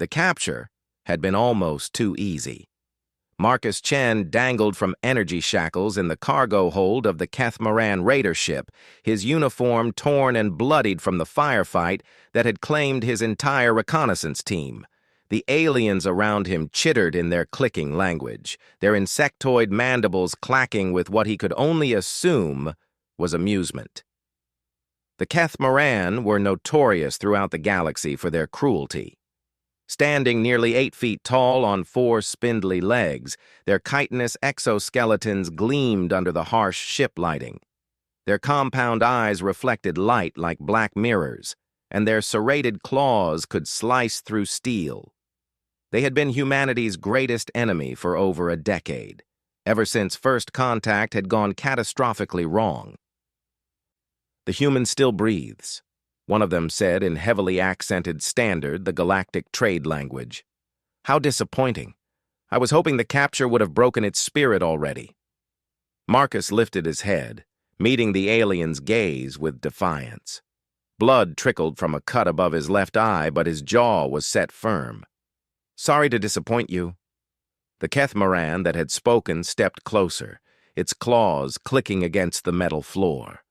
The capture had been almost too easy. Marcus Chen dangled from energy shackles in the cargo hold of the Catamaran raider ship, his uniform torn and bloodied from the firefight that had claimed his entire reconnaissance team. The aliens around him chittered in their clicking language, their insectoid mandibles clacking with what he could only assume was amusement. The Catamaran were notorious throughout the galaxy for their cruelty. Standing nearly 8 feet tall on 4 spindly legs, their chitinous exoskeletons gleamed under the harsh ship lighting. Their compound eyes reflected light like black mirrors, and their serrated claws could slice through steel. They had been humanity's greatest enemy for over a decade, ever since first contact had gone catastrophically wrong. "The human still breathes," one of them said in heavily accented Standard, the galactic trade language. "How disappointing. I was hoping the capture would have broken its spirit already." Marcus lifted his head, meeting the alien's gaze with defiance. Blood trickled from a cut above his left eye, but his jaw was set firm. "Sorry to disappoint you." The Catamaran that had spoken stepped closer, its claws clicking against the metal floor.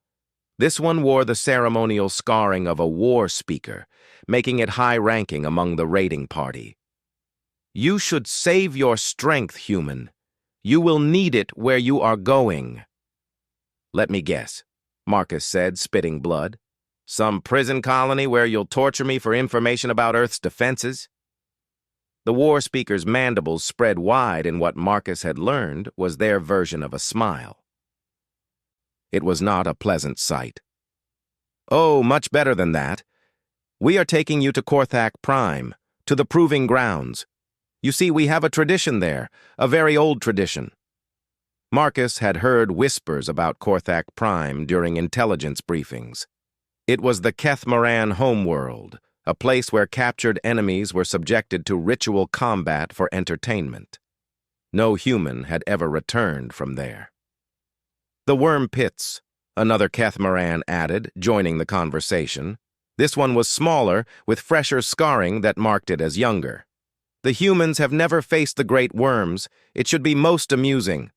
This one wore the ceremonial scarring of a war speaker, making it high-ranking among the raiding party. "You should save your strength, human. You will need it where you are going." "Let me guess," Marcus said, spitting blood. "Some prison colony where you'll torture me for information about Earth's defenses?" The war speaker's mandibles spread wide in what Marcus had learned was their version of a smile. It was not a pleasant sight. "Oh, much better than that. We are taking you to Korthak Prime, to the Proving Grounds. You see, we have a tradition there, a very old tradition." Marcus had heard whispers about Korthak Prime during intelligence briefings. It was the Catamaran homeworld, a place where captured enemies were subjected to ritual combat for entertainment. No human had ever returned from there. "The worm pits," another Catamaran added, joining the conversation. This one was smaller, with fresher scarring that marked it as younger. "The humans have never faced the great worms. It should be most amusing."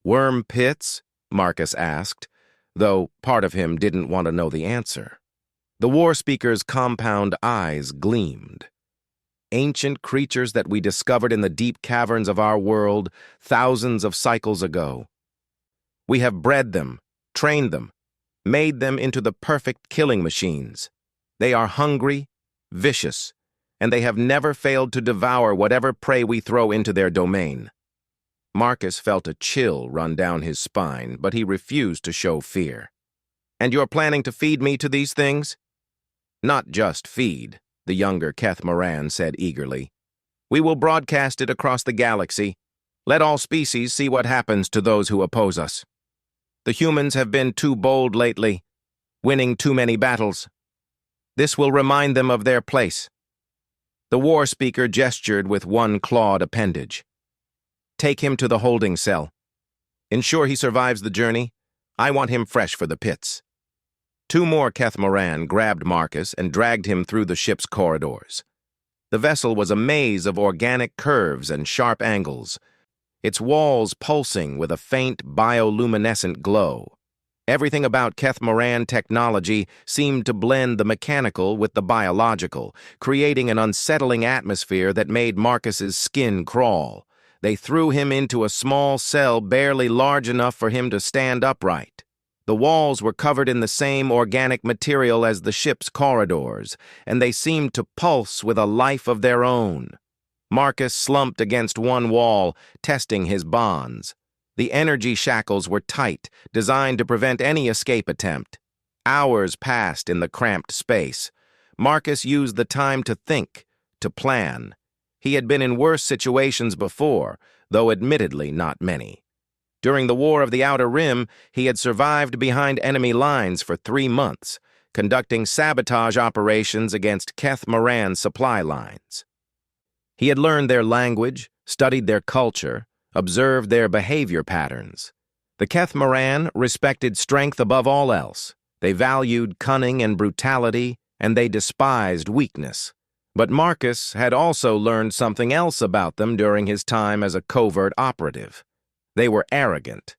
"Worm pits?" Marcus asked, though part of him didn't want to know the answer. The war speaker's compound eyes gleamed. "Ancient creatures that we discovered in the deep caverns of our world thousands of cycles ago. We have bred them, trained them, made them into the perfect killing machines. They are hungry, vicious, and they have never failed to devour whatever prey we throw into their domain." Marcus felt a chill run down his spine, but he refused to show fear. "And you're planning to feed me to these things?" "Not just feed," the younger Catamaran said eagerly. "We will broadcast it across the galaxy. Let all species see what happens to those who oppose us. The humans have been too bold lately, winning too many battles. This will remind them of their place." The war speaker gestured with one clawed appendage. "Take him to the holding cell. Ensure he survives the journey. I want him fresh for the pits." 2 more Catamaran grabbed Marcus and dragged him through the ship's corridors. The vessel was a maze of organic curves and sharp angles, its walls pulsing with a faint bioluminescent glow. Everything about Catamaran technology seemed to blend the mechanical with the biological, creating an unsettling atmosphere that made Marcus's skin crawl. They threw him into a small cell barely large enough for him to stand upright. The walls were covered in the same organic material as the ship's corridors, and they seemed to pulse with a life of their own. Marcus slumped against one wall, testing his bonds. The energy shackles were tight, designed to prevent any escape attempt. Hours passed in the cramped space. Marcus used the time to think, to plan. He had been in worse situations before, though admittedly not many. During the War of the Outer Rim, he had survived behind enemy lines for 3 months, conducting sabotage operations against Catamaran supply lines. He had learned their language, studied their culture, observed their behavior patterns. The Catamaran respected strength above all else. They valued cunning and brutality, and they despised weakness. But Marcus had also learned something else about them during his time as a covert operative. They were arrogant.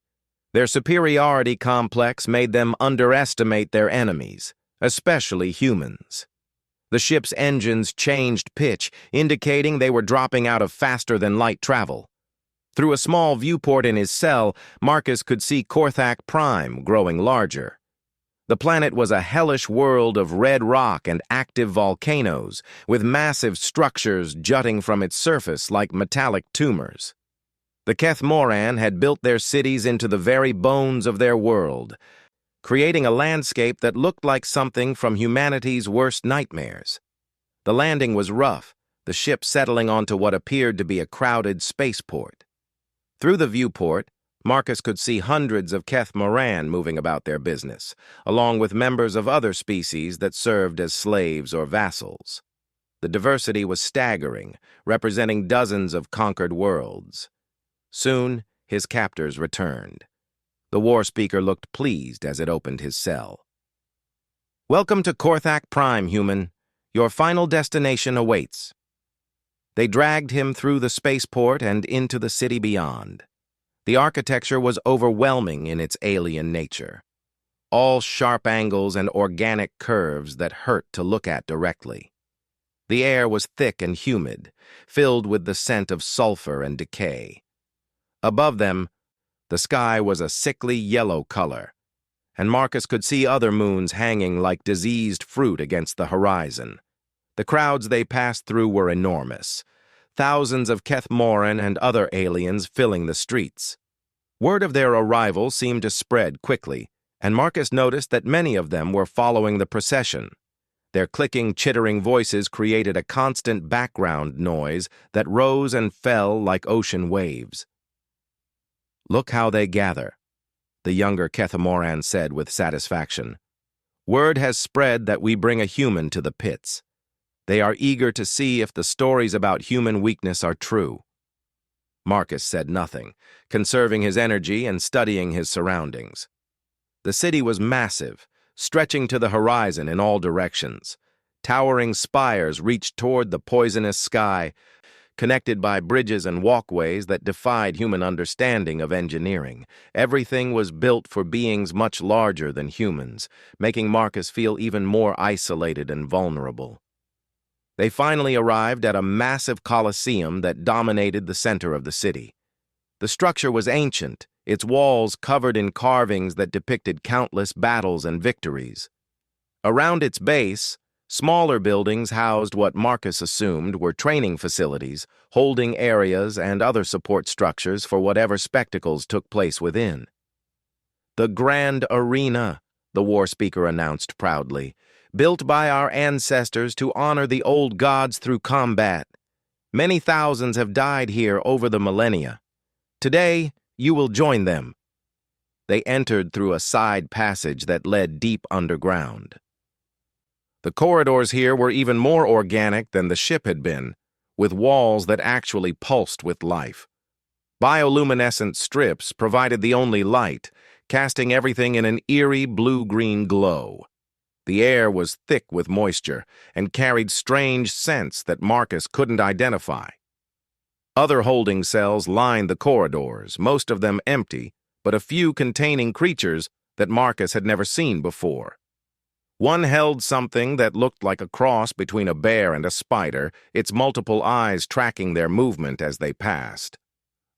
Their superiority complex made them underestimate their enemies, especially humans. The ship's engines changed pitch, indicating they were dropping out of faster-than-light travel. Through a small viewport in his cell, Marcus could see Korthak Prime growing larger. The planet was a hellish world of red rock and active volcanoes, with massive structures jutting from its surface like metallic tumors. The Kethmoran had built their cities into the very bones of their world, creating a landscape that looked like something from humanity's worst nightmares. The landing was rough, the ship settling onto what appeared to be a crowded spaceport. Through the viewport, Marcus could see hundreds of Kethmoran moving about their business, along with members of other species that served as slaves or vassals. The diversity was staggering, representing dozens of conquered worlds. Soon, his captors returned. The war speaker looked pleased as it opened his cell. "Welcome to Korthak Prime, human. Your final destination awaits." They dragged him through the spaceport and into the city beyond. The architecture was overwhelming in its alien nature. All sharp angles and organic curves that hurt to look at directly. The air was thick and humid, filled with the scent of sulfur and decay. Above them, the sky was a sickly yellow color, and Marcus could see other moons hanging like diseased fruit against the horizon. The crowds they passed through were enormous, thousands of Kethmoran and other aliens filling the streets. Word of their arrival seemed to spread quickly, and Marcus noticed that many of them were following the procession. Their clicking, chittering voices created a constant background noise that rose and fell like ocean waves. "Look how they gather," the younger Kethmoran said with satisfaction. "Word has spread that we bring a human to the pits. They are eager to see if the stories about human weakness are true." Marcus said nothing, conserving his energy and studying his surroundings. The city was massive, stretching to the horizon in all directions. Towering spires reached toward the poisonous sky, connected by bridges and walkways that defied human understanding of engineering. Everything was built for beings much larger than humans, making Marcus feel even more isolated and vulnerable. They finally arrived at a massive coliseum that dominated the center of the city. The structure was ancient, its walls covered in carvings that depicted countless battles and victories. Around its base, smaller buildings housed what Marcus assumed were training facilities, holding areas and other support structures for whatever spectacles took place within. "The Grand Arena," the war speaker announced proudly, "built by our ancestors to honor the old gods through combat. Many thousands have died here over the millennia. Today, you will join them." They entered through a side passage that led deep underground. The corridors here were even more organic than the ship had been, with walls that actually pulsed with life. Bioluminescent strips provided the only light, casting everything in an eerie blue-green glow. The air was thick with moisture and carried strange scents that Marcus couldn't identify. Other holding cells lined the corridors, most of them empty, but a few containing creatures that Marcus had never seen before. One held something that looked like a cross between a bear and a spider, its multiple eyes tracking their movement as they passed.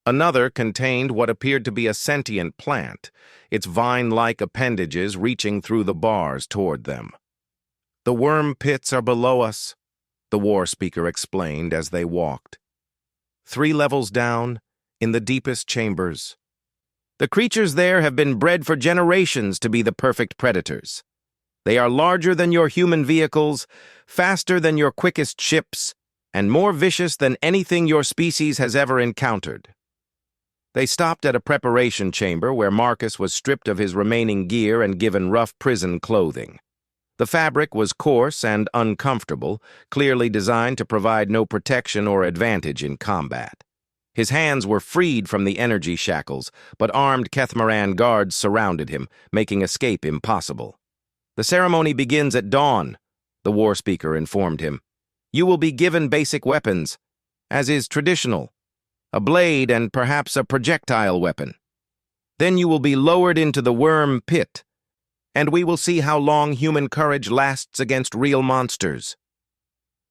Another contained what appeared to be a sentient plant, its vine-like appendages reaching through the bars toward them. "The worm pits are below us," the war speaker explained as they walked. 3 levels down, in the deepest chambers. "The creatures there have been bred for generations to be the perfect predators. They are larger than your human vehicles, faster than your quickest ships, and more vicious than anything your species has ever encountered." They stopped at a preparation chamber where Marcus was stripped of his remaining gear and given rough prison clothing. The fabric was coarse and uncomfortable, clearly designed to provide no protection or advantage in combat. His hands were freed from the energy shackles, but armed Kethmoran guards surrounded him, making escape impossible. "The ceremony begins at dawn," the war speaker informed him. You will be given basic weapons, as is traditional, a blade and perhaps a projectile weapon. Then you will be lowered into the wyrm pit, and we will see how long human courage lasts against real monsters."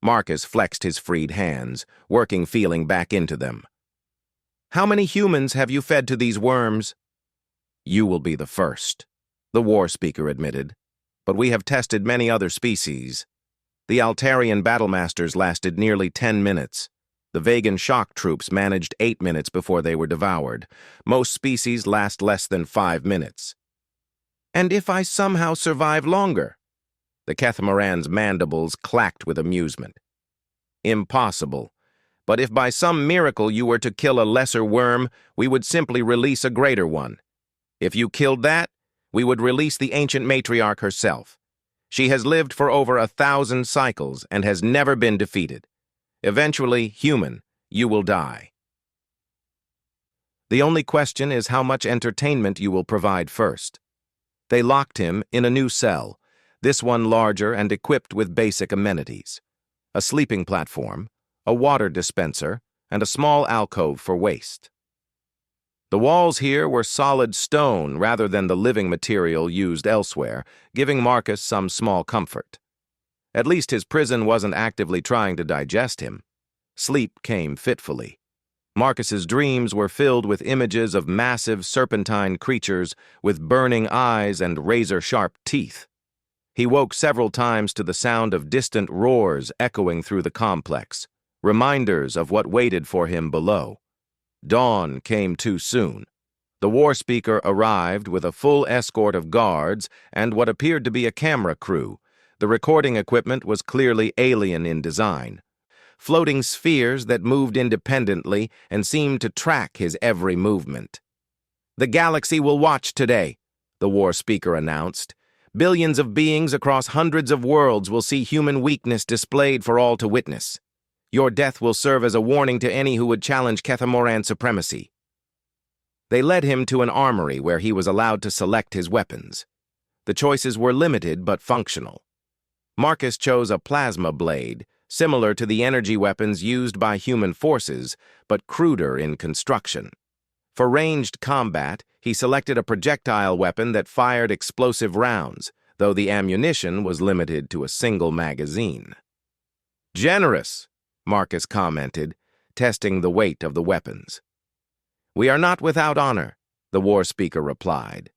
Marcus flexed his freed hands, working feeling back into them. "How many humans have you fed to these worms?" "You will be the first," the war speaker admitted. "But we have tested many other species. The Altarian battlemasters lasted nearly 10 minutes. The Vegan shock troops managed 8 minutes before they were devoured. Most species last less than 5 minutes. And if I somehow survive longer?" The Cathamaran's mandibles clacked with amusement. "Impossible. But if by some miracle you were to kill a lesser worm, we would simply release a greater one. If you killed that, we would release the ancient matriarch herself. She has lived for over 1,000 cycles and has never been defeated. Eventually, human, you will die. The only question is how much entertainment you will provide first." They locked him in a new cell, this one larger and equipped with basic amenities: a sleeping platform, a water dispenser, and a small alcove for waste. The walls here were solid stone rather than the living material used elsewhere, giving Marcus some small comfort. At least his prison wasn't actively trying to digest him. Sleep came fitfully. Marcus's dreams were filled with images of massive serpentine creatures with burning eyes and razor-sharp teeth. He woke several times to the sound of distant roars echoing through the complex, reminders of what waited for him below. Dawn came too soon. The war speaker arrived with a full escort of guards and what appeared to be a camera crew. The recording equipment was clearly alien in design. Floating spheres that moved independently and seemed to track his every movement. "The galaxy will watch today," the war speaker announced. "Billions of beings across hundreds of worlds will see human weakness displayed for all to witness. Your death will serve as a warning to any who would challenge Cathamaran supremacy." They led him to an armory where he was allowed to select his weapons. The choices were limited but functional. Marcus chose a plasma blade, similar to the energy weapons used by human forces, but cruder in construction. For ranged combat, he selected a projectile weapon that fired explosive rounds, though the ammunition was limited to a single magazine. "Generous," Marcus commented, testing the weight of the weapons. "We are not without honor," the war speaker replied.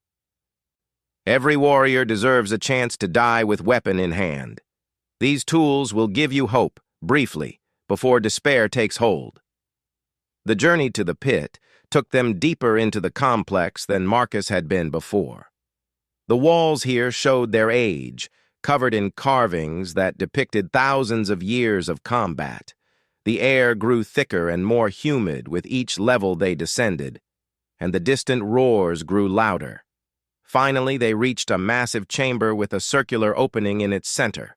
"Every warrior deserves a chance to die with weapon in hand. These tools will give you hope, briefly, before despair takes hold." The journey to the pit took them deeper into the complex than Marcus had been before. The walls here showed their age, covered in carvings that depicted thousands of years of combat. The air grew thicker and more humid with each level they descended, and the distant roars grew louder. Finally, they reached a massive chamber with a circular opening in its center.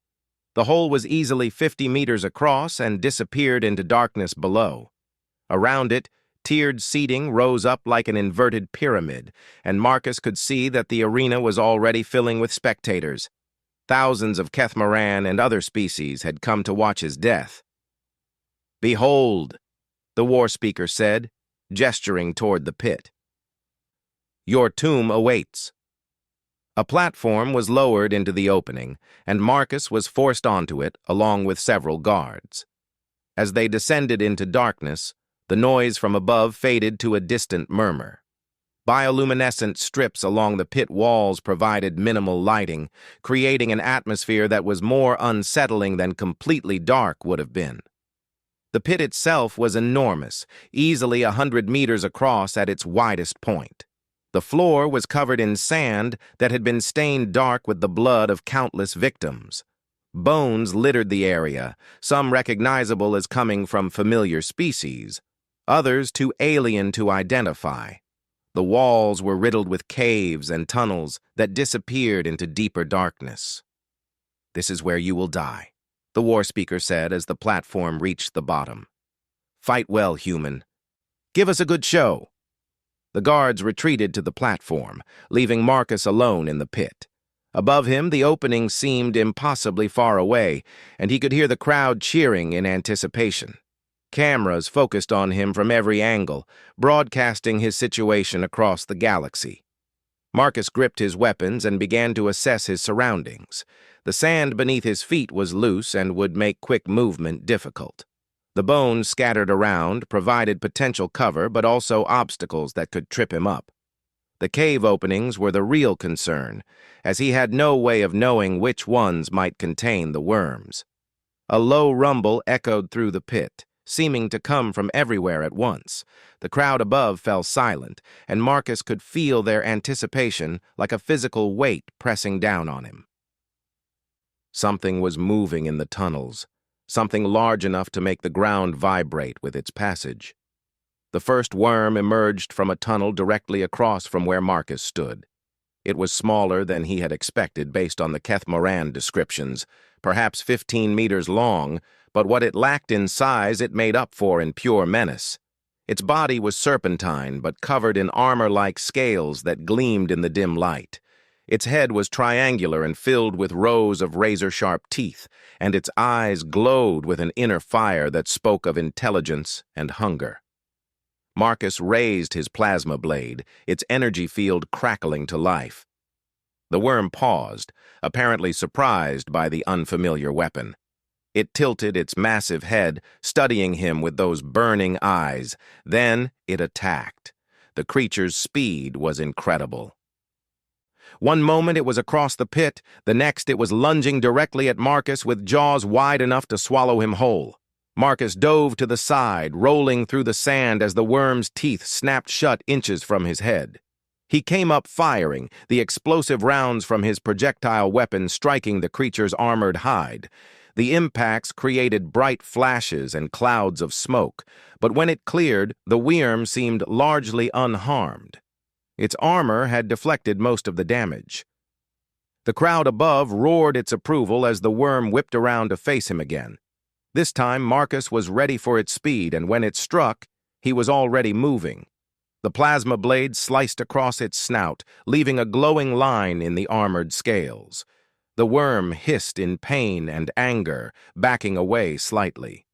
The hole was easily 50 meters across and disappeared into darkness below. Around it, tiered seating rose up like an inverted pyramid, and Marcus could see that the arena was already filling with spectators. Thousands of Cathamaran and other species had come to watch his death. "Behold," the war speaker said, gesturing toward the pit. "Your tomb awaits." A platform was lowered into the opening, and Marcus was forced onto it along with several guards. As they descended into darkness, the noise from above faded to a distant murmur. Bioluminescent strips along the pit walls provided minimal lighting, creating an atmosphere that was more unsettling than completely dark would have been. The pit itself was enormous, easily 100 meters across at its widest point. The floor was covered in sand that had been stained dark with the blood of countless victims. Bones littered the area, some recognizable as coming from familiar species, others too alien to identify. The walls were riddled with caves and tunnels that disappeared into deeper darkness. "This is where you will die," the war speaker said as the platform reached the bottom. "Fight well, human. Give us a good show." The guards retreated to the platform, leaving Marcus alone in the pit. Above him, the opening seemed impossibly far away, and he could hear the crowd cheering in anticipation. Cameras focused on him from every angle, broadcasting his situation across the galaxy. Marcus gripped his weapons and began to assess his surroundings. The sand beneath his feet was loose and would make quick movement difficult. The bones scattered around provided potential cover but also obstacles that could trip him up. The cave openings were the real concern, as he had no way of knowing which ones might contain the worms. A low rumble echoed through the pit, seeming to come from everywhere at once. The crowd above fell silent, and Marcus could feel their anticipation like a physical weight pressing down on him. Something was moving in the tunnels, something large enough to make the ground vibrate with its passage. The first worm emerged from a tunnel directly across from where Marcus stood. It was smaller than he had expected based on the Kethmoran descriptions, perhaps 15 meters long, but what it lacked in size it made up for in pure menace. Its body was serpentine, but covered in armor-like scales that gleamed in the dim light. Its head was triangular and filled with rows of razor-sharp teeth, and its eyes glowed with an inner fire that spoke of intelligence and hunger. Marcus raised his plasma blade, its energy field crackling to life. The worm paused, apparently surprised by the unfamiliar weapon. It tilted its massive head, studying him with those burning eyes. Then it attacked. The creature's speed was incredible. One moment it was across the pit, the next it was lunging directly at Marcus with jaws wide enough to swallow him whole. Marcus dove to the side, rolling through the sand as the worm's teeth snapped shut inches from his head. He came up firing, the explosive rounds from his projectile weapon striking the creature's armored hide. The impacts created bright flashes and clouds of smoke, but when it cleared, the wyrm seemed largely unharmed. Its armor had deflected most of the damage. The crowd above roared its approval as the worm whipped around to face him again. This time, Marcus was ready for its speed, and when it struck, he was already moving. The plasma blade sliced across its snout, leaving a glowing line in the armored scales. The worm hissed in pain and anger, backing away slightly.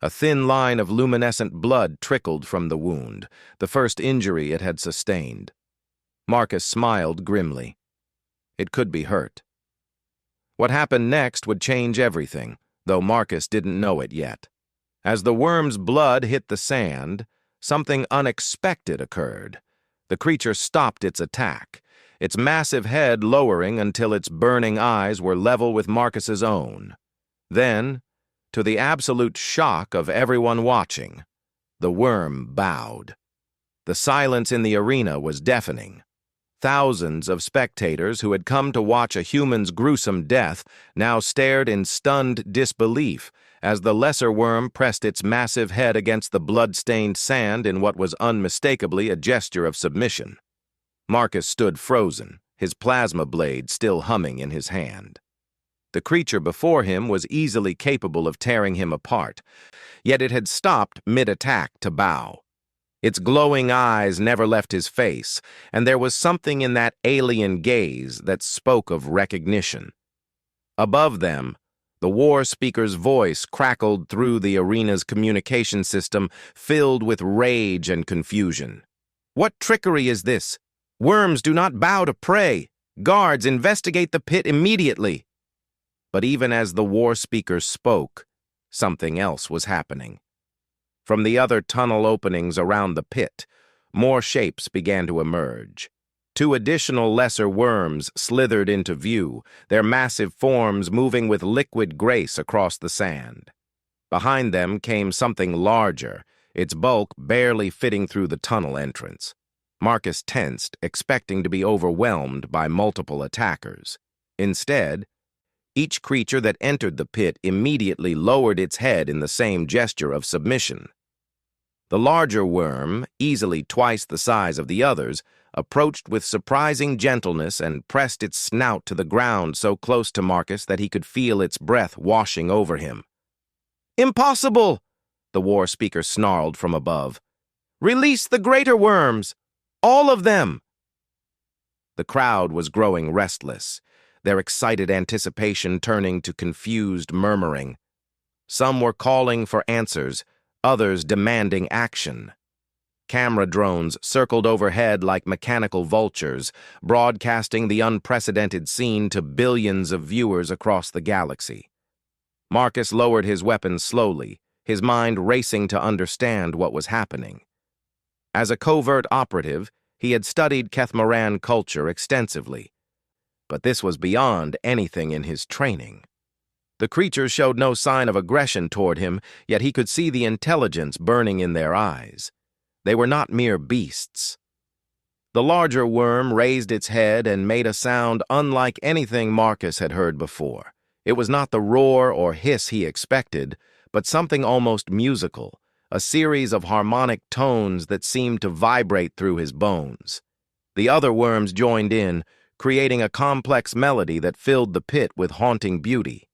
A thin line of luminescent blood trickled from the wound, the first injury it had sustained. Marcus smiled grimly. It could be hurt. What happened next would change everything, though Marcus didn't know it yet. As the worm's blood hit the sand, something unexpected occurred. The creature stopped its attack, its massive head lowering until its burning eyes were level with Marcus's own. Then, to the absolute shock of everyone watching, the worm bowed. The silence in the arena was deafening. Thousands of spectators who had come to watch a human's gruesome death now stared in stunned disbelief as the lesser worm pressed its massive head against the blood-stained sand in what was unmistakably a gesture of submission. Marcus stood frozen, his plasma blade still humming in his hand. The creature before him was easily capable of tearing him apart, yet it had stopped mid-attack to bow. Its glowing eyes never left his face, and there was something in that alien gaze that spoke of recognition. Above them, the war speaker's voice crackled through the arena's communication system, filled with rage and confusion. "What trickery is this? Worms do not bow to prey. Guards, investigate the pit immediately." But even as the war speaker spoke, something else was happening. From the other tunnel openings around the pit, more shapes began to emerge. 2 additional lesser worms slithered into view, their massive forms moving with liquid grace across the sand. Behind them came something larger, its bulk barely fitting through the tunnel entrance. Marcus tensed, expecting to be overwhelmed by multiple attackers. Instead, each creature that entered the pit immediately lowered its head in the same gesture of submission. The larger worm, easily twice the size of the others, approached with surprising gentleness and pressed its snout to the ground so close to Marcus that he could feel its breath washing over him. "Impossible!" the war speaker snarled from above. "Release the greater worms! All of them!" The crowd was growing restless, their excited anticipation turning to confused murmuring. Some were calling for answers, others demanding action. Camera drones circled overhead like mechanical vultures, broadcasting the unprecedented scene to billions of viewers across the galaxy. Marcus lowered his weapon slowly, his mind racing to understand what was happening. As a covert operative, he had studied Kethmaran culture extensively, but this was beyond anything in his training. The creatures showed no sign of aggression toward him, yet he could see the intelligence burning in their eyes. They were not mere beasts. The larger worm raised its head and made a sound unlike anything Marcus had heard before. It was not the roar or hiss he expected, but something almost musical, a series of harmonic tones that seemed to vibrate through his bones. The other worms joined in, creating a complex melody that filled the pit with haunting beauty.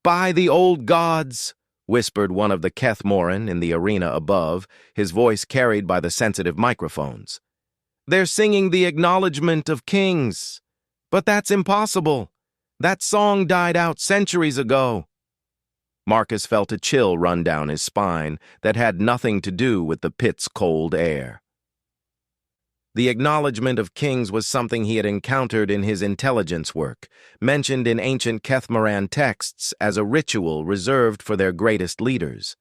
"By the old gods!" whispered one of the Kethmoran in the arena above, his voice carried by the sensitive microphones. "They're singing the acknowledgement of kings. But that's impossible. That song died out centuries ago." Marcus felt a chill run down his spine that had nothing to do with the pit's cold air. The acknowledgement of kings was something he had encountered in his intelligence work, mentioned in ancient Kethmaran texts as a ritual reserved for their greatest leaders.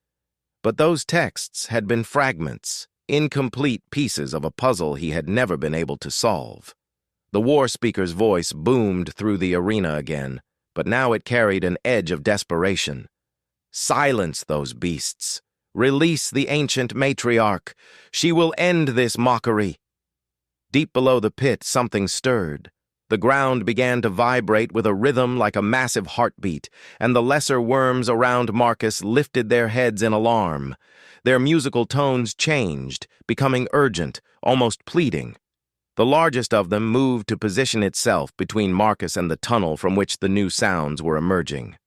But those texts had been fragments, incomplete pieces of a puzzle he had never been able to solve. The war speaker's voice boomed through the arena again, but now it carried an edge of desperation. "Silence those beasts. Release the ancient matriarch. She will end this mockery." Deep below the pit, something stirred. The ground began to vibrate with a rhythm like a massive heartbeat, and the lesser worms around Marcus lifted their heads in alarm. Their musical tones changed, becoming urgent, almost pleading. The largest of them moved to position itself between Marcus and the tunnel from which the new sounds were emerging.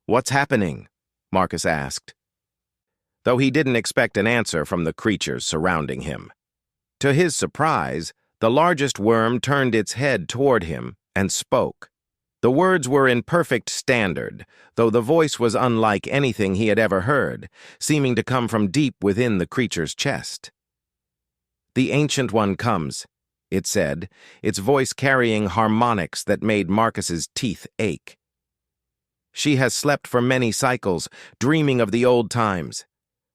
"What's happening?" Marcus asked, though he didn't expect an answer from the creatures surrounding him. To his surprise, the largest worm turned its head toward him and spoke. The words were in perfect standard, though the voice was unlike anything he had ever heard, seeming to come from deep within the creature's chest. "The Ancient One comes," it said, its voice carrying harmonics that made Marcus's teeth ache. "She has slept for many cycles, dreaming of the old times.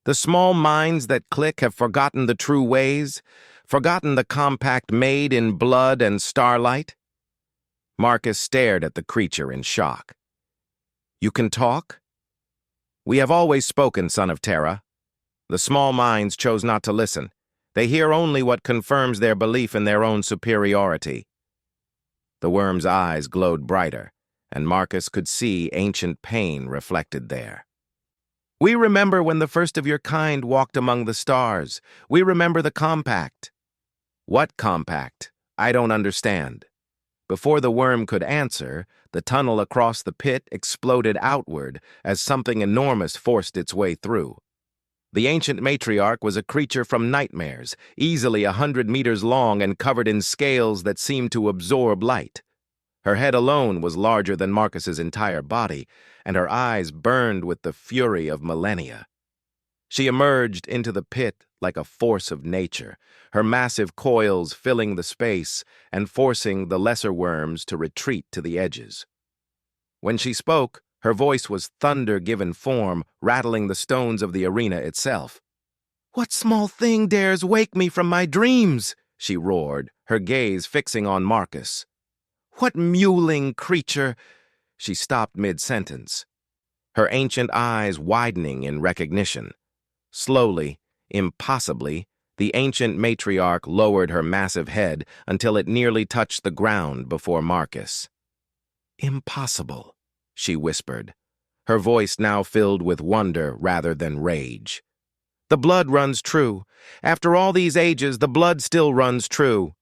The small minds that click have forgotten the true ways, forgotten the compact made in blood and starlight." Marcus stared at the creature in shock. "You can talk?" "We have always spoken, son of Terra. The small minds chose not to listen. They hear only what confirms their belief in their own superiority." The worm's eyes glowed brighter, and Marcus could see ancient pain reflected there. "We remember when the first of your kind walked among the stars. We remember the compact." "What compact? I don't understand." Before the worm could answer, the tunnel across the pit exploded outward as something enormous forced its way through. The ancient matriarch was a creature from nightmares, easily 100 meters long and covered in scales that seemed to absorb light. Her head alone was larger than Marcus's entire body, and her eyes burned with the fury of millennia. She emerged into the pit like a force of nature, her massive coils filling the space and forcing the lesser worms to retreat to the edges. When she spoke, her voice was thunder given form, rattling the stones of the arena itself. "What small thing dares wake me from my dreams?" she roared, her gaze fixing on Marcus. "What mewling creature—" She stopped mid-sentence, her ancient eyes widening in recognition. Slowly, impossibly, the ancient matriarch lowered her massive head until it nearly touched the ground before Marcus. "Impossible," she whispered, her voice now filled with wonder rather than rage. "The blood runs true. After all these ages, the blood still runs true."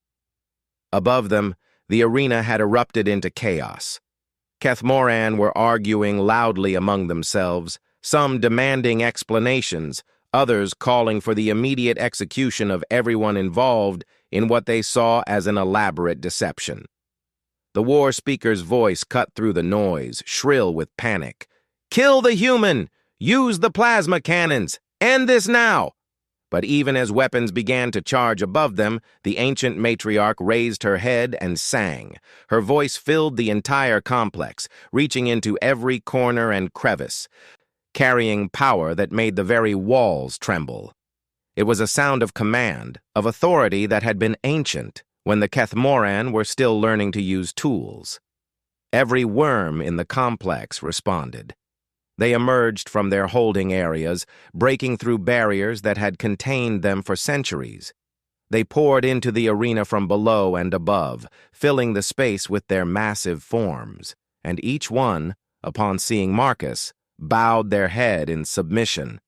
Above them, the arena had erupted into chaos. Kethmoran were arguing loudly among themselves, some demanding explanations, others calling for the immediate execution of everyone involved in what they saw as an elaborate deception. The war speaker's voice cut through the noise, shrill with panic. "Kill the human! Use the plasma cannons! End this now!" But even as weapons began to charge above them, the ancient matriarch raised her head and sang. Her voice filled the entire complex, reaching into every corner and crevice, carrying power that made the very walls tremble. It was a sound of command, of authority that had been ancient, when the Kethmoran were still learning to use tools. Every wyrm in the complex responded. They emerged from their holding areas, breaking through barriers that had contained them for centuries. They poured into the arena from below and above, filling the space with their massive forms, and each one, upon seeing Marcus, bowed their head in submission.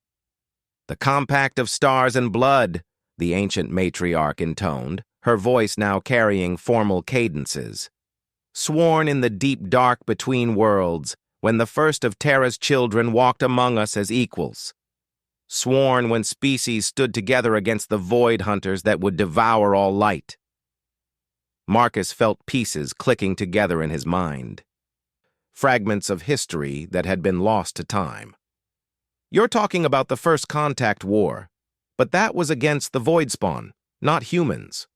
"The compact of stars and blood," the ancient matriarch intoned, her voice now carrying formal cadences. "Sworn in the deep dark between worlds, when the first of Terra's children walked among us as equals. Sworn when species stood together against the void hunters that would devour all light." Marcus felt pieces clicking together in his mind. Fragments of history that had been lost to time. "You're talking about the First Contact War, but that was against the void spawn, not humans."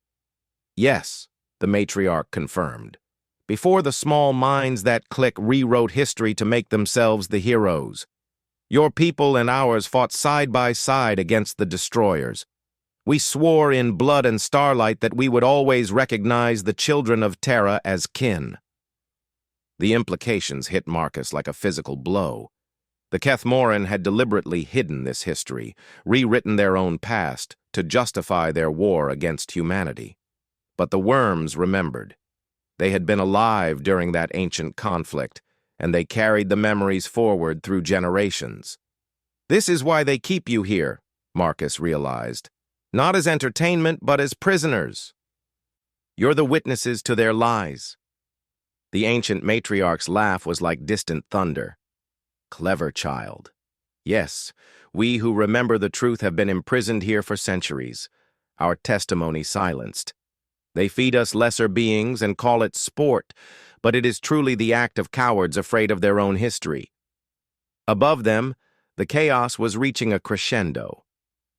"Yes," the matriarch confirmed. "Before the small minds that clique rewrote history to make themselves the heroes. Your people and ours fought side by side against the destroyers. We swore in blood and starlight that we would always recognize the children of Terra as kin." The implications hit Marcus like a physical blow. The Kethmoran had deliberately hidden this history, rewritten their own past to justify their war against humanity. But the wyrms remembered. They had been alive during that ancient conflict, and they carried the memories forward through generations. "This is why they keep you here," Marcus realized. "Not as entertainment, but as prisoners. You're the witnesses to their lies." The ancient matriarch's laugh was like distant thunder. "Clever child. Yes, we who remember the truth have been imprisoned here for centuries, our testimony silenced. They feed us lesser beings and call it sport, but it is truly the act of cowards afraid of their own history." Above them, the chaos was reaching a crescendo.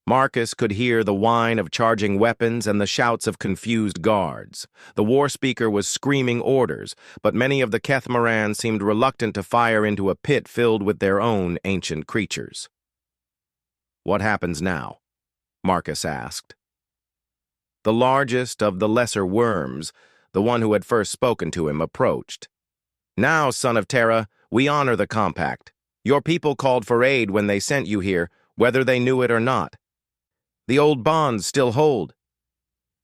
Marcus could hear the whine of charging weapons and the shouts of confused guards. The war speaker was screaming orders, but many of the Kethmoran seemed reluctant to fire into a pit filled with their own ancient creatures. "What happens now?" Marcus asked. The largest of the lesser wyrms, the one who had first spoken to him, approached. "Now, son of Terra, we honor the compact. Your people called for aid when they sent you here, whether they knew it or not. The old bonds still hold.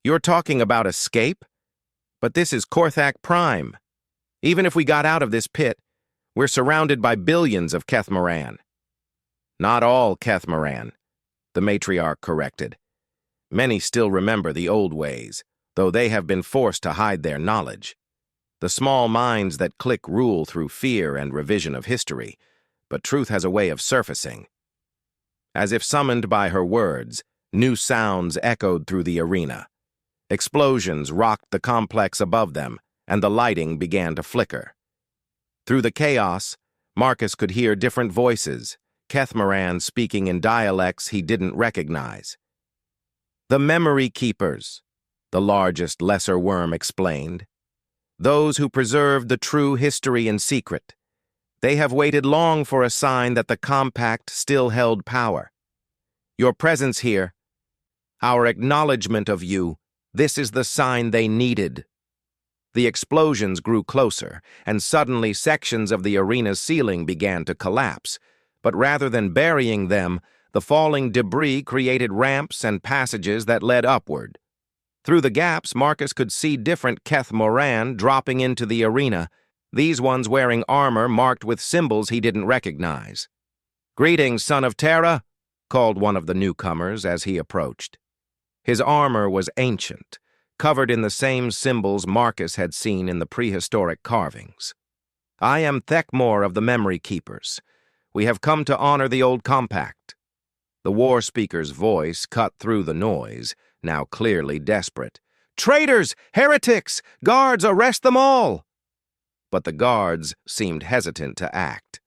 You're talking about escape? But this is Korthak Prime. Even if we got out of this pit, we're surrounded by billions of Kethmoran." "Not all Kethmoran," the matriarch corrected. "Many still remember the old ways, though they have been forced to hide their knowledge. The small minds that clique rule through fear and revision of history, but truth has a way of surfacing." As if summoned by her words, new sounds echoed through the arena. Explosions rocked the complex above them, and the lighting began to flicker. Through the chaos, Marcus could hear different voices, Kethmoran speaking in dialects he didn't recognize. "The Memory Keepers," the largest lesser wyrm explained. "Those who preserve the true history in secret. They have waited long for a sign that the compact still held power. Your presence here, our acknowledgement of you, this is the sign they needed." The explosions grew closer, and suddenly sections of the arena's ceiling began to collapse. But rather than burying them, the falling debris created ramps and passages that led upward. Through the gaps, Marcus could see different Kethmoran dropping into the arena, these ones wearing armor marked with symbols he didn't recognize. "Greetings, son of Terra," called one of the newcomers as he approached. His armor was ancient, covered in the same symbols Marcus had seen in the prehistoric carvings. "I am Thekmor of the Memory Keepers. We have come to honor the old compact." The war speaker's voice cut through the noise, now clearly desperate. "Traitors! Heretics! Guards, arrest them all!" But the guards seemed hesitant to act.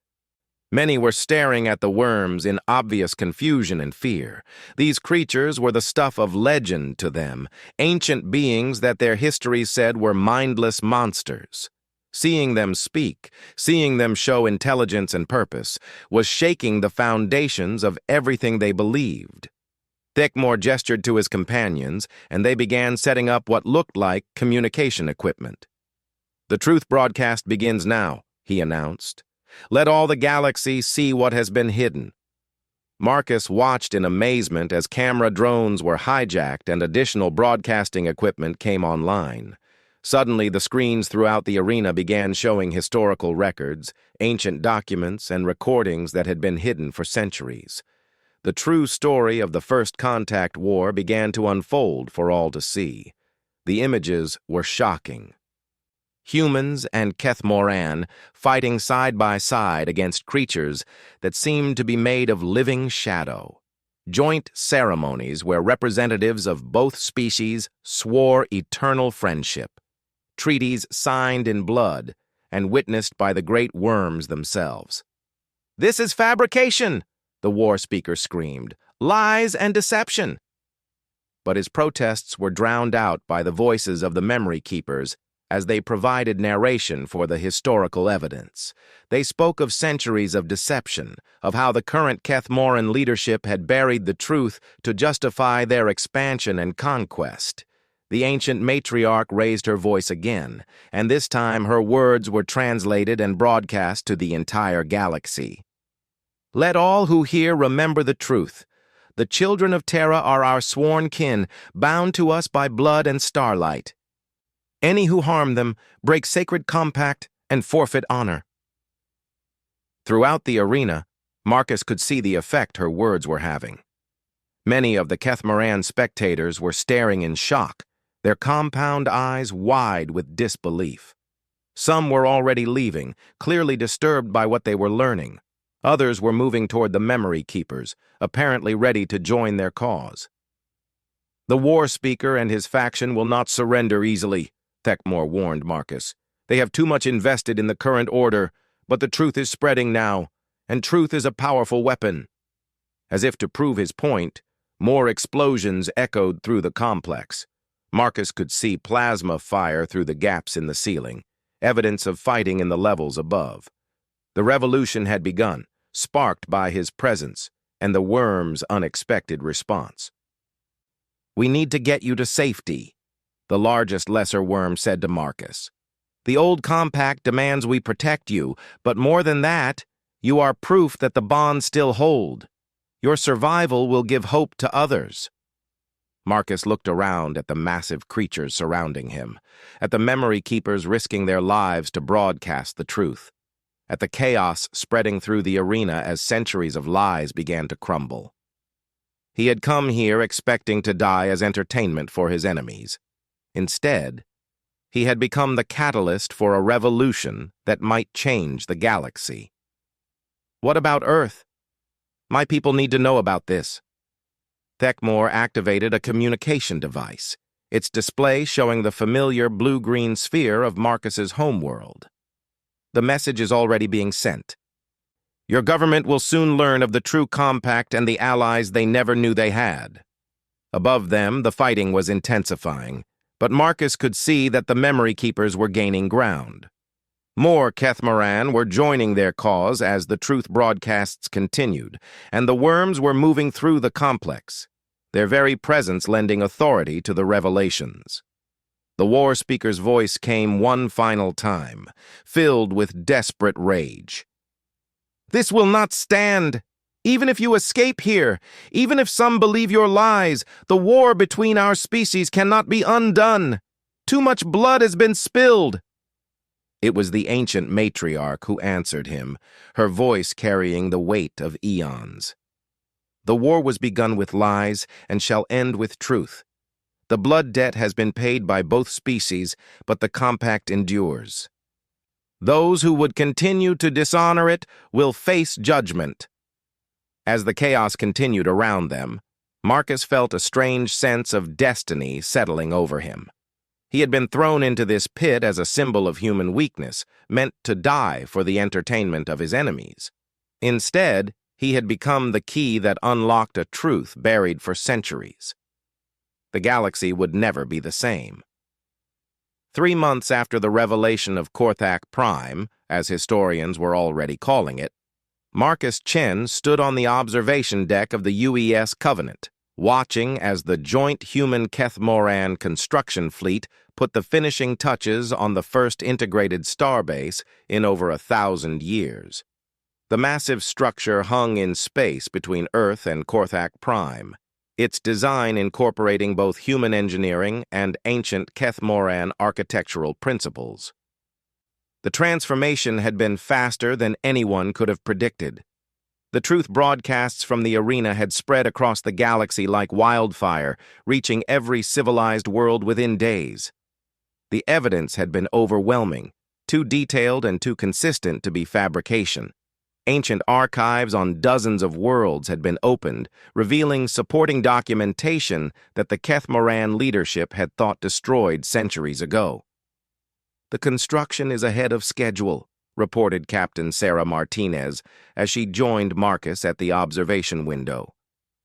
Many were staring at the worms in obvious confusion and fear. These creatures were the stuff of legend to them, ancient beings that their histories said were mindless monsters. Seeing them speak, seeing them show intelligence and purpose, was shaking the foundations of everything they believed. Thickmore gestured to his companions, and they began setting up what looked like communication equipment. "The truth broadcast begins now," he announced. "Let all the galaxy see what has been hidden." Marcus watched in amazement as camera drones were hijacked and additional broadcasting equipment came online. Suddenly, the screens throughout the arena began showing historical records, ancient documents, and recordings that had been hidden for centuries. The true story of the First Contact War began to unfold for all to see. The images were shocking. Humans and Kethmoran fighting side by side against creatures that seemed to be made of living shadow. Joint ceremonies where representatives of both species swore eternal friendship. Treaties signed in blood and witnessed by the great worms themselves. "This is fabrication!" the war speaker screamed. "Lies and deception!" But his protests were drowned out by the voices of the memory keepers as they provided narration for the historical evidence. They spoke of centuries of deception, of how the current Kethmoran leadership had buried the truth to justify their expansion and conquest. The ancient matriarch raised her voice again, and this time her words were translated and broadcast to the entire galaxy. "Let all who hear remember the truth. The children of Terra are our sworn kin, bound to us by blood and starlight. Any who harm them break sacred compact and forfeit honor." Throughout the arena, Marcus could see the effect her words were having. Many of the Kethmoran spectators were staring in shock, their compound eyes wide with disbelief. Some were already leaving, clearly disturbed by what they were learning. Others were moving toward the memory keepers, apparently ready to join their cause. "The war speaker and his faction will not surrender easily," Thickmore warned Marcus. "They have too much invested in the current order, but the truth is spreading now, and truth is a powerful weapon." As if to prove his point, more explosions echoed through the complex. Marcus could see plasma fire through the gaps in the ceiling, evidence of fighting in the levels above. The revolution had begun, sparked by his presence and the worm's unexpected response. "We need to get you to safety," the largest lesser worm said to Marcus. "The old compact demands we protect you, but more than that, you are proof that the bonds still hold. Your survival will give hope to others." Marcus looked around at the massive creatures surrounding him, at the memory keepers risking their lives to broadcast the truth, at the chaos spreading through the arena as centuries of lies began to crumble. He had come here expecting to die as entertainment for his enemies. Instead, he had become the catalyst for a revolution that might change the galaxy. "What about Earth? My people need to know about this." Thickmore activated a communication device, its display showing the familiar blue-green sphere of Marcus's homeworld. "The message is already being sent. Your government will soon learn of the true compact and the allies they never knew they had." Above them, the fighting was intensifying, but Marcus could see that the memory keepers were gaining ground. More Kethmoran were joining their cause as the truth broadcasts continued, and the worms were moving through the complex, their very presence lending authority to the revelations. The war speaker's voice came one final time, filled with desperate rage. "This will not stand. Even if you escape here, even if some believe your lies, the war between our species cannot be undone. Too much blood has been spilled." It was the ancient matriarch who answered him, her voice carrying the weight of eons. "The war was begun with lies and shall end with truth. The blood debt has been paid by both species, but the compact endures. Those who would continue to dishonor it will face judgment." As the chaos continued around them, Marcus felt a strange sense of destiny settling over him. He had been thrown into this pit as a symbol of human weakness, meant to die for the entertainment of his enemies. Instead, he had become the key that unlocked a truth buried for centuries. The galaxy would never be the same. 3 months after the revelation of Korthak Prime, as historians were already calling it, Marcus Chen stood on the observation deck of the UES Covenant, watching as the joint human Keth-Moran construction fleet put the finishing touches on the first integrated starbase in over 1,000 years. The massive structure hung in space between Earth and Korthak Prime, its design incorporating both human engineering and ancient Keth-Moran architectural principles. The transformation had been faster than anyone could have predicted. The truth broadcasts from the arena had spread across the galaxy like wildfire, reaching every civilized world within days. The evidence had been overwhelming, too detailed and too consistent to be fabrication. Ancient archives on dozens of worlds had been opened, revealing supporting documentation that the Keth-Moran leadership had thought destroyed centuries ago. "The construction is ahead of schedule," reported Captain Sarah Martinez as she joined Marcus at the observation window.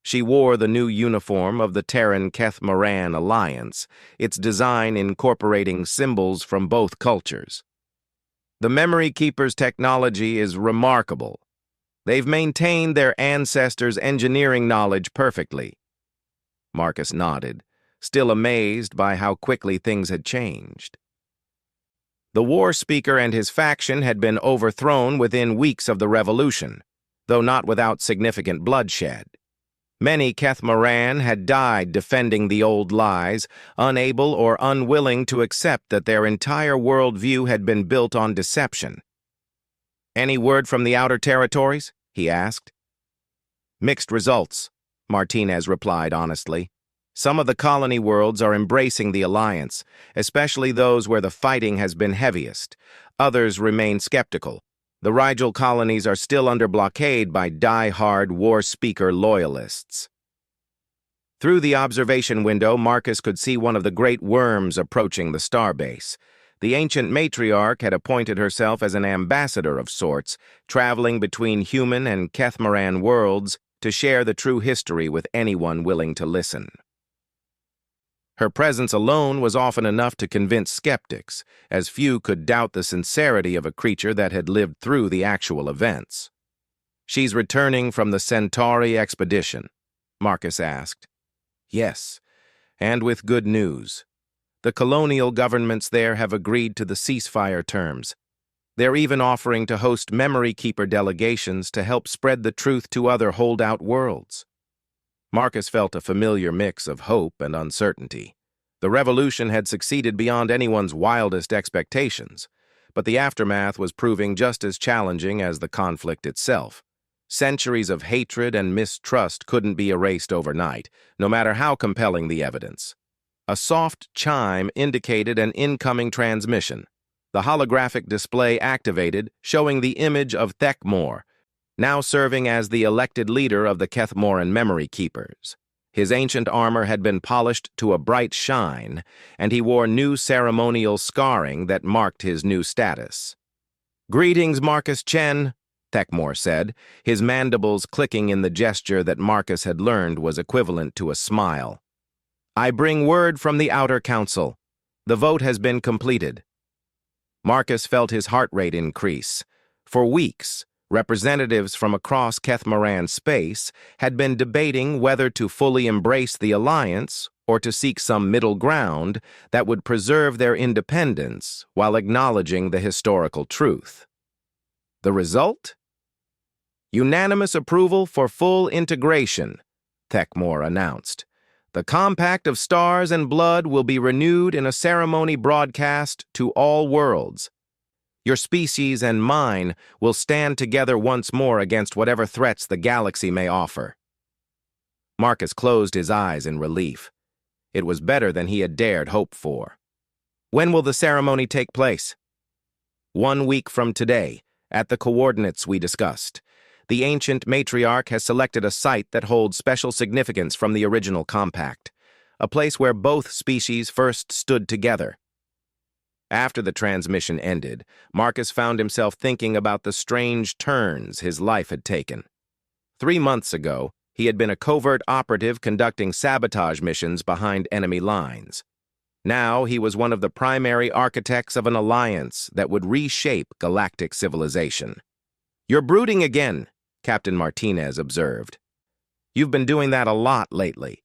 She wore the new uniform of the Terran Keth-Moran Alliance, its design incorporating symbols from both cultures. "The Memory Keeper's technology is remarkable. They've maintained their ancestors' engineering knowledge perfectly." Marcus nodded, still amazed by how quickly things had changed. The war speaker and his faction had been overthrown within weeks of the revolution, though not without significant bloodshed. Many Keth-Moran had died defending the old lies, unable or unwilling to accept that their entire worldview had been built on deception. "Any word from the outer territories?" he asked. "Mixed results," Martinez replied honestly. "Some of the colony worlds are embracing the alliance, especially those where the fighting has been heaviest. Others remain skeptical. The Rigel colonies are still under blockade by die-hard war speaker loyalists." Through the observation window, Marcus could see one of the great wyrms approaching the starbase. The ancient matriarch had appointed herself as an ambassador of sorts, traveling between human and Keth-Moran worlds to share the true history with anyone willing to listen. Her presence alone was often enough to convince skeptics, as few could doubt the sincerity of a creature that had lived through the actual events. "She's returning from the Centauri expedition?" Marcus asked. "Yes, and with good news. The colonial governments there have agreed to the ceasefire terms. They're even offering to host Memory Keeper delegations to help spread the truth to other holdout worlds." Marcus felt a familiar mix of hope and uncertainty. The revolution had succeeded beyond anyone's wildest expectations, but the aftermath was proving just as challenging as the conflict itself. Centuries of hatred and mistrust couldn't be erased overnight, no matter how compelling the evidence. A soft chime indicated an incoming transmission. The holographic display activated, showing the image of Thekmor, now serving as the elected leader of the Keth-Moran Memory Keepers. His ancient armor had been polished to a bright shine, and he wore new ceremonial scarring that marked his new status. "Greetings, Marcus Chen," Thekmor said, his mandibles clicking in the gesture that Marcus had learned was equivalent to a smile. "I bring word from the Outer Council. The vote has been completed." Marcus felt his heart rate increase. For weeks, representatives from across Keth-Moran space had been debating whether to fully embrace the alliance or to seek some middle ground that would preserve their independence while acknowledging the historical truth. The result? "Unanimous approval for full integration," Thekmor announced. "The Compact of Stars and Blood will be renewed in a ceremony broadcast to all worlds. Your species and mine will stand together once more against whatever threats the galaxy may offer." Marcus closed his eyes in relief. It was better than he had dared hope for. "When will the ceremony take place?" 1 week from today, at the coordinates we discussed. The ancient matriarch has selected a site that holds special significance from the original compact. a place where both species first stood together. After the transmission ended, Marcus found himself thinking about the strange turns his life had taken. 3 months ago, he had been a covert operative conducting sabotage missions behind enemy lines. Now he was one of the primary architects of an alliance that would reshape galactic civilization. "You're brooding again," Captain Martinez observed. "You've been doing that a lot lately."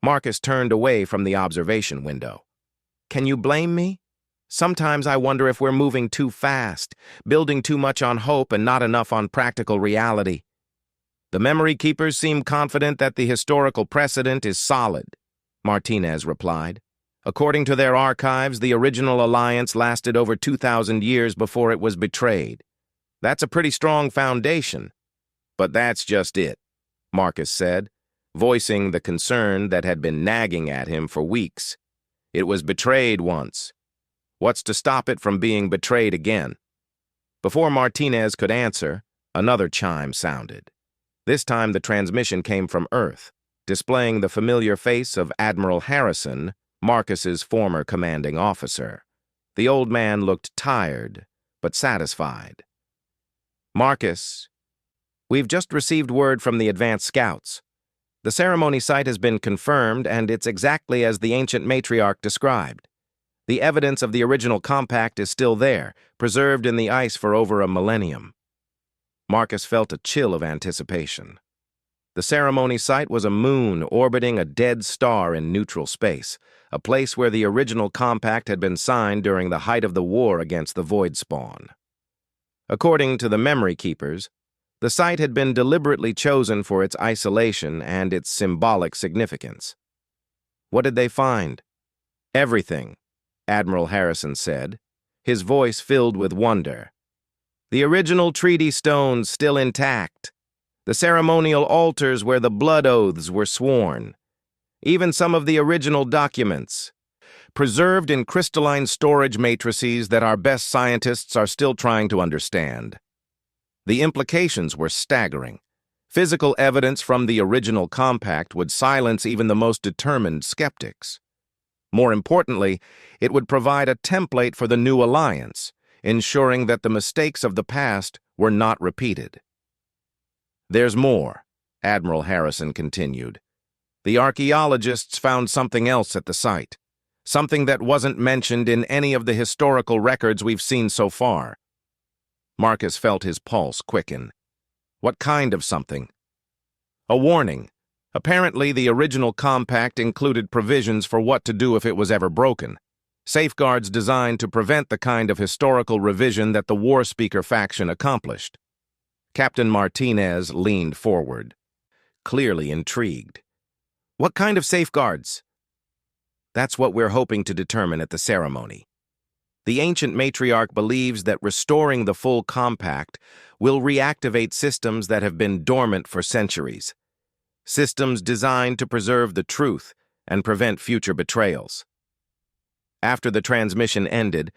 Marcus turned away from the observation window. "Can you blame me? Sometimes I wonder if we're moving too fast, building too much on hope and not enough on practical reality. The memory keepers seem confident that the historical precedent is solid," Martinez replied. "According to their archives, the original alliance lasted over 2,000 years before it was betrayed. That's a pretty strong foundation." "But that's just it," Marcus said, voicing the concern that had been nagging at him for weeks. "It was betrayed once. What's to stop it from being betrayed again?" Before Martinez could answer, another chime sounded. This time the transmission came from Earth, displaying the familiar face of Admiral Harrison, Marcus's former commanding officer. The old man looked tired, but satisfied. "Marcus, we've just received word from the advanced scouts. The ceremony site has been confirmed, and it's exactly as the ancient matriarch described. The evidence of the original compact is still there, preserved in the ice for over a millennium." Marcus felt a chill of anticipation. The ceremony site was a moon orbiting a dead star in neutral space, a place where the original compact had been signed during the height of the war against the Void Spawn. According to the memory keepers, the site had been deliberately chosen for its isolation and its symbolic significance. What did they find? "Everything," Admiral Harrison said, his voice filled with wonder. "The original treaty stones still intact, the ceremonial altars where the blood oaths were sworn, even some of the original documents, preserved in crystalline storage matrices that our best scientists are still trying to understand." The implications were staggering. Physical evidence from the original compact would silence even the most determined skeptics. More importantly, it would provide a template for the new alliance, ensuring that the mistakes of the past were not repeated. "There's more," Admiral Harrison continued. "The archaeologists found something else at the site, something that wasn't mentioned in any of the historical records we've seen so far." Marcus felt his pulse quicken. "What kind of something?" "A warning. Apparently, the original compact included provisions for what to do if it was ever broken. Safeguards designed to prevent the kind of historical revision that the War Speaker faction accomplished." Captain Martinez leaned forward, clearly intrigued. "What kind of safeguards?" "That's what we're hoping to determine at the ceremony. The ancient matriarch believes that restoring the full compact will reactivate systems that have been dormant for centuries. Systems designed to preserve the truth and prevent future betrayals." After the transmission ended,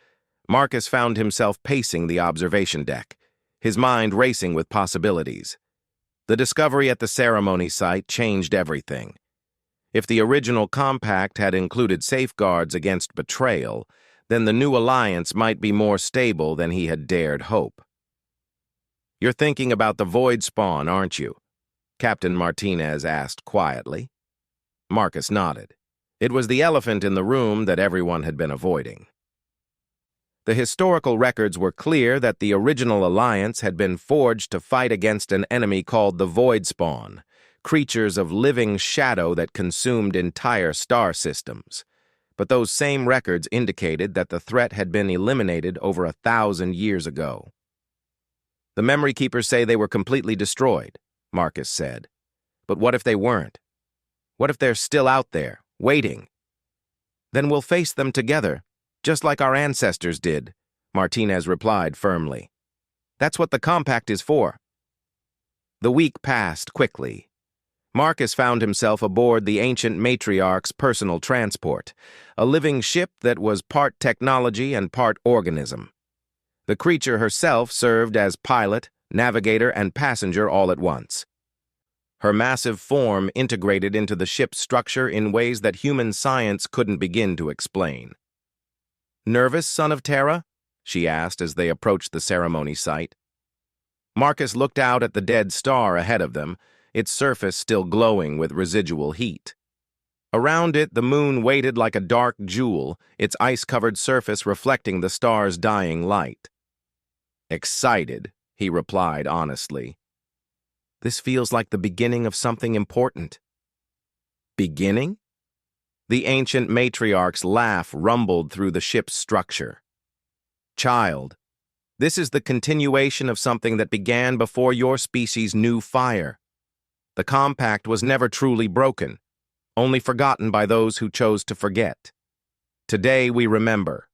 Marcus found himself pacing the observation deck, his mind racing with possibilities. The discovery at the ceremony site changed everything. If the original compact had included safeguards against betrayal, then the new alliance might be more stable than he had dared hope. "You're thinking about the Void Spawn, aren't you?" Captain Martinez asked quietly. Marcus nodded. It was the elephant in the room that everyone had been avoiding. The historical records were clear that the original alliance had been forged to fight against an enemy called the Void Spawn, creatures of living shadow that consumed entire star systems. But those same records indicated that the threat had been eliminated over 1,000 years ago. "The memory keepers say they were completely destroyed," Marcus said. "But what if they weren't? What if they're still out there, waiting?" "Then we'll face them together, just like our ancestors did," Martinez replied firmly. "That's what the compact is for." The week passed quickly. Marcus found himself aboard the ancient matriarch's personal transport, a living ship that was part technology and part organism. The creature herself served as pilot, navigator, and passenger all at once. her massive form integrated into the ship's structure in ways that human science couldn't begin to explain. "Nervous, son of Terra?" she asked as they approached the ceremony site. Marcus looked out at the dead star ahead of them, its surface still glowing with residual heat. Around it, the moon waited like a dark jewel, its ice-covered surface reflecting the star's dying light. "Excited," he replied honestly. "This feels like the beginning of something important." "Beginning?" The ancient matriarch's laugh rumbled through the ship's structure. "Child, this is the continuation of something that began before your species knew fire. The compact was never truly broken, only forgotten by those who chose to forget. Today we remember.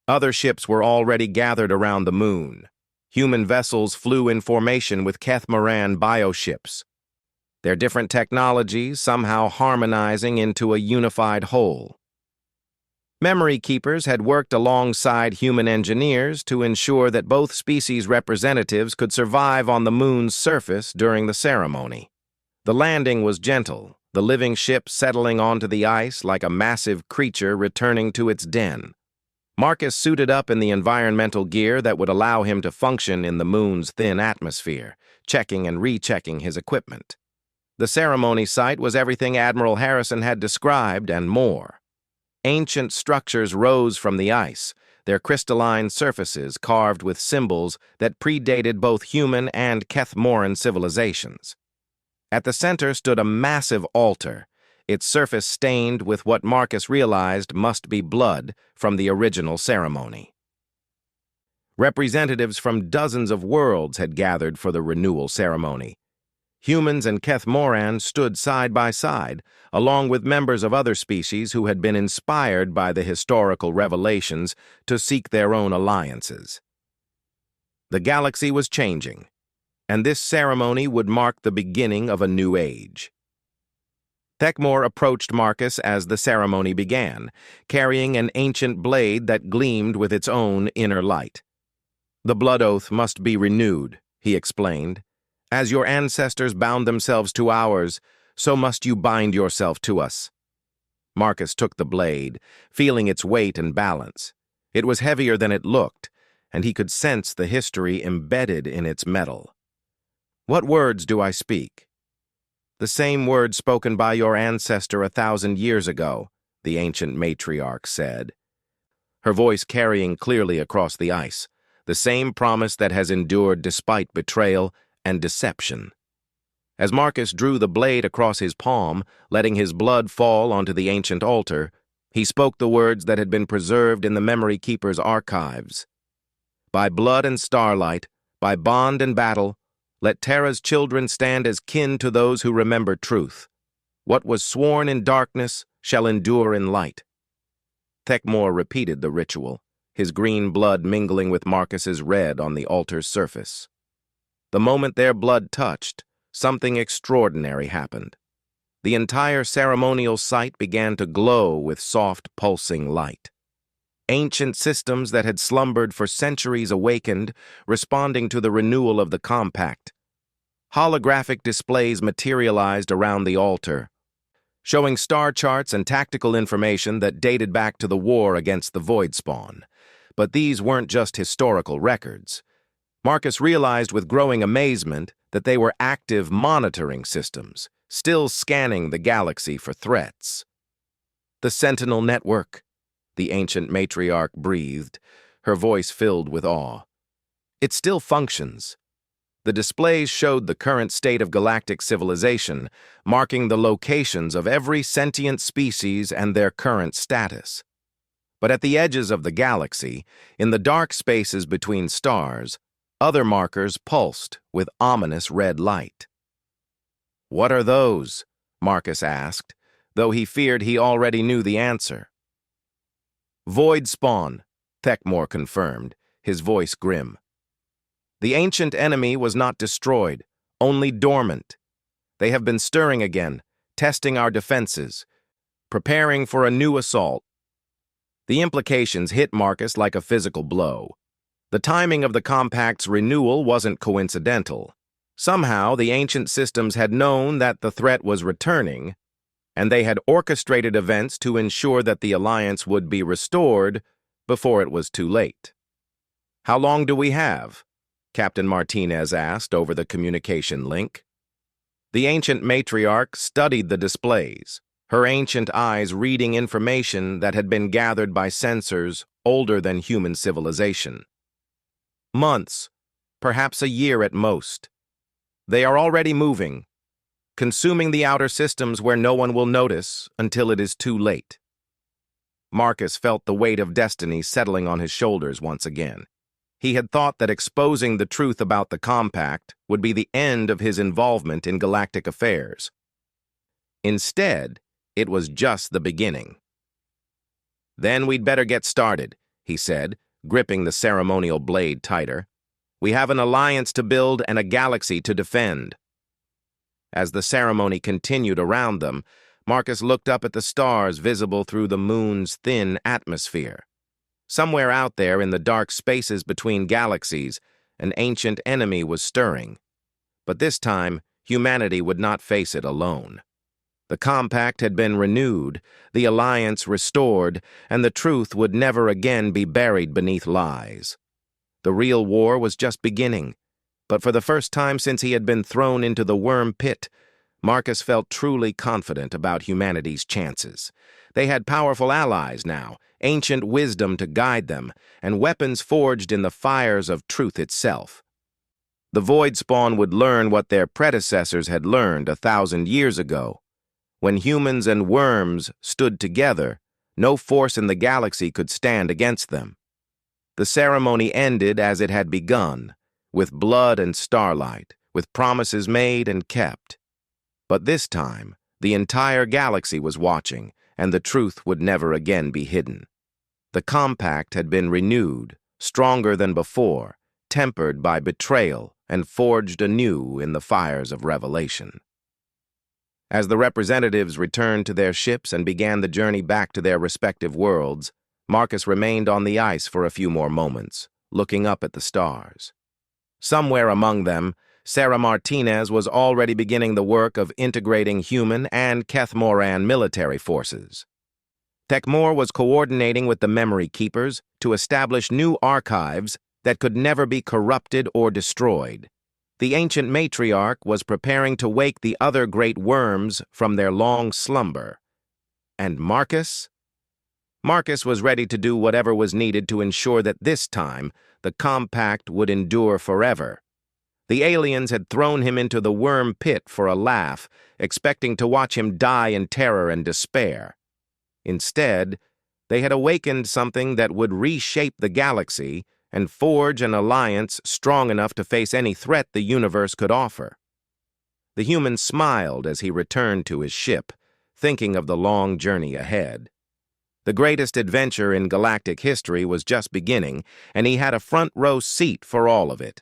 Other ships were already gathered around the moon. Human vessels flew in formation with Kethmaran bioships, their different technologies somehow harmonizing into a unified whole. Memory keepers had worked alongside human engineers to ensure that both species representatives could survive on the moon's surface during the ceremony. The landing was gentle, the living ship settling onto the ice like a massive creature returning to its den. Marcus suited up in the environmental gear that would allow him to function in the moon's thin atmosphere, checking and rechecking his equipment. The ceremony site was everything Admiral Harrison had described and more. Ancient structures rose from the ice, their crystalline surfaces carved with symbols that predated both human and Kethmoran civilizations. At the center stood a massive altar, its surface stained with what Marcus realized must be blood from the original ceremony. Representatives from dozens of worlds had gathered for the renewal ceremony. Humans and Kethmoran stood side by side, along with members of other species who had been inspired by the historical revelations to seek their own alliances. The galaxy was changing, and this ceremony would mark the beginning of a new age. Thekmor approached Marcus as the ceremony began, carrying an ancient blade that gleamed with its own inner light. "The blood oath must be renewed," he explained. "As your ancestors bound themselves to ours, so must you bind yourself to us." Marcus took the blade, feeling its weight and balance. It was heavier than it looked, and he could sense the history embedded in its metal. "What words do I speak?" "The same words spoken by your ancestor 1,000 years ago," the ancient matriarch said, her voice carrying clearly across the ice, the same promise that has endured despite betrayal and deception. As Marcus drew the blade across his palm, letting his blood fall onto the ancient altar, he spoke the words that had been preserved in the Memory Keeper's archives. "By blood and starlight, by bond and battle, let Terra's children stand as kin to those who remember truth. What was sworn in darkness shall endure in light." Thekmor repeated the ritual, his green blood mingling with Marcus's red on the altar's surface. The moment their blood touched, something extraordinary happened. The entire ceremonial site began to glow with soft, pulsing light. Ancient systems that had slumbered for centuries awakened, responding to the renewal of the compact. Holographic displays materialized around the altar, showing star charts and tactical information that dated back to the war against the Void Spawn. But these weren't just historical records. Marcus realized with growing amazement that they were active monitoring systems, still scanning the galaxy for threats. "The Sentinel Network," the ancient matriarch breathed, her voice filled with awe. "It still functions." The displays showed the current state of galactic civilization, marking the locations of every sentient species and their current status. But at the edges of the galaxy, in the dark spaces between stars, other markers pulsed with ominous red light. "What are those?" Marcus asked, though he feared he already knew the answer. "Void Spawn," Thekmor confirmed, his voice grim. "The ancient enemy was not destroyed, only dormant. They have been stirring again, testing our defenses, preparing for a new assault." The implications hit Marcus like a physical blow. The timing of the compact's renewal wasn't coincidental. Somehow, the ancient systems had known that the threat was returning, and they had orchestrated events to ensure that the alliance would be restored before it was too late. "How long do we have?" Captain Martinez asked over the communication link. The ancient matriarch studied the displays, her ancient eyes reading information that had been gathered by sensors older than human civilization. "Months, perhaps a year at most. They are already moving, consuming the outer systems where no one will notice until it is too late." Marcus felt the weight of destiny settling on his shoulders once again. He had thought that exposing the truth about the compact would be the end of his involvement in galactic affairs. Instead, it was just the beginning. "Then we'd better get started," he said, gripping the ceremonial blade tighter. "We have an alliance to build and a galaxy to defend." As the ceremony continued around them, Marcus looked up at the stars visible through the moon's thin atmosphere. Somewhere out there in the dark spaces between galaxies, an ancient enemy was stirring. But this time, humanity would not face it alone. The compact had been renewed, the alliance restored, and the truth would never again be buried beneath lies. The real war was just beginning, but for the first time since he had been thrown into the worm pit, Marcus felt truly confident about humanity's chances. They had powerful allies now, ancient wisdom to guide them, and weapons forged in the fires of truth itself. The Void Spawn would learn what their predecessors had learned 1,000 years ago. When humans and worms stood together, no force in the galaxy could stand against them. The ceremony ended as it had begun, with blood and starlight, with promises made and kept. But this time, the entire galaxy was watching, and the truth would never again be hidden. The compact had been renewed, stronger than before, tempered by betrayal, and forged anew in the fires of revelation. As the representatives returned to their ships and began the journey back to their respective worlds, Marcus remained on the ice for a few more moments, looking up at the stars. Somewhere among them, Sarah Martinez was already beginning the work of integrating human and Kethmoran military forces. Tekmor was coordinating with the Memory Keepers to establish new archives that could never be corrupted or destroyed. The ancient matriarch was preparing to wake the other great worms from their long slumber. And Marcus? Marcus was ready to do whatever was needed to ensure that this time the compact would endure forever. The aliens had thrown him into the worm pit for a laugh, expecting to watch him die in terror and despair. Instead, they had awakened something that would reshape the galaxy and forge an alliance strong enough to face any threat the universe could offer. The human smiled as he returned to his ship, thinking of the long journey ahead. The greatest adventure in galactic history was just beginning, and he had a front-row seat for all of it.